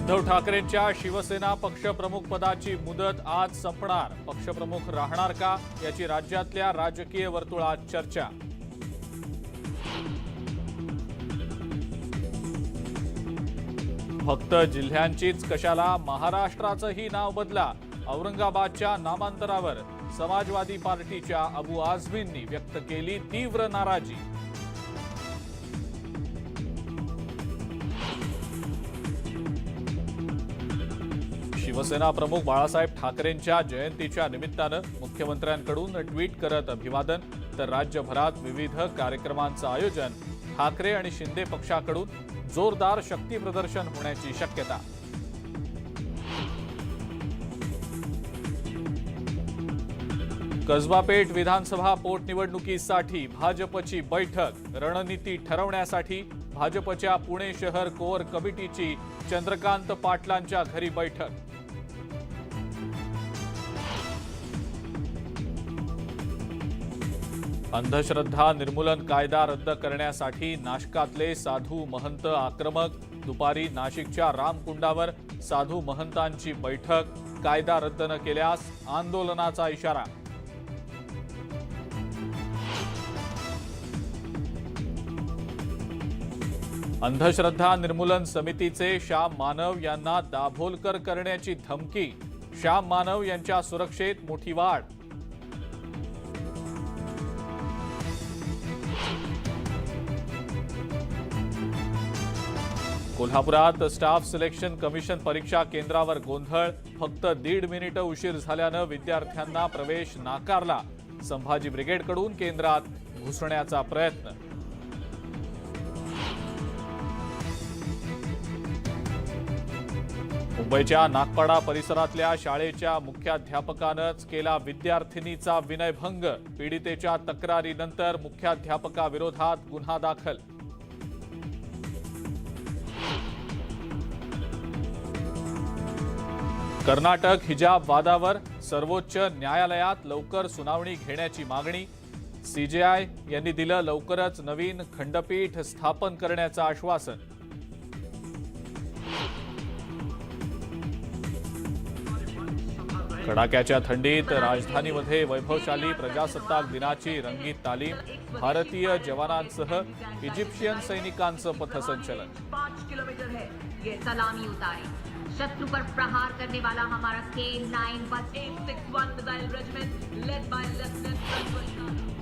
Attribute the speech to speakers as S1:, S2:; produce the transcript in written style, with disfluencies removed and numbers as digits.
S1: उद्धव ठाकरेंच्या शिवसेना पक्षप्रमुख पदाची मुदत आज संपणार। पक्षप्रमुख राहणार का याची राज्यातल्या राजकीय वर्तुळात चर्चा। फक्त जिल्ह्यांचीच कशाला, महाराष्ट्राचंही नाव बदला। औरंगाबादच्या नामांतरावर समाजवादी पार्टीच्या अबू आझमींनी व्यक्त केली तीव्र नाराजी। शिवसेना प्रमुख बाळासाहेब ठाकरेंच्या जयंतीच्या निमित्तानं मुख्यमंत्र्यांकडून ट्विट करत अभिवादन, तर राज्यभरात विविध कार्यक्रमांचं आयोजन। ठाकरे आणि शिंदे पक्षाकडून जोरदार शक्ती प्रदर्शन होण्याची शक्यता। कसबापेठ विधानसभा पोटनिवडणुकीसाठी भाजपची बैठक। रणनीती ठरवण्यासाठी भाजपच्या पुणे शहर कोअर कमिटीची चंद्रकांत पाटलांच्या घरी बैठक। अंधश्रद्धा निर्मूलन कायदा रद्द करण्यासाठी नाशकातले साधू महंत आक्रमक। दुपारी नाशिकच्या रामकुंडावर साधू महंतांची बैठक। कायदा रद्द न केल्यास आंदोलनाचा इशारा। अंधश्रद्धा निर्मूलन समितीचे श्याम मानव यांना दाभोलकर करण्याची धमकी। श्याम मानव यांच्या सुरक्षेत मोठी वाढ। कोल्हापुरात स्टाफ सिलेक्शन कमिशन परीक्षा केंद्रावर गोंधळ। फक्त 1.5 मिनिट उशीर झाल्यानं विद्यार्थ्यांना प्रवेश नाकारला। संभाजी ब्रिगेडकडून केंद्रात घुसण्याचा प्रयत्न। मुंबईच्या नागपाडा परिसरातल्या शाळेच्या मुख्याध्यापकानंच केला विद्यार्थिनीचा विनयभंग। पीडितेच्या तक्रारीनंतर मुख्याध्यापकाविरोधात गुन्हा दाखल। कर्नाटक हिजाब वादावर सर्वोच्च न्यायालयात लवकर सुनावणी घेण्याची मागणी। सीजेआय यांनी दिलं लवकरच नवीन खंडपीठ स्थापन करण्याचं आश्वासन। कडाक्याच्या थंडीत राजधानीमध्ये वैभवशाली प्रजासत्ताक दिनाची रंगीत तालीम। भारतीय जवानांसह इजिप्शियन सैनिकांचं पथसंचलन।
S2: 5 किलोमीटर है ये सलामी उतारी। शत्रु पर प्रहार करने वाला हमारा K9 161 missile regiment led by lieutenant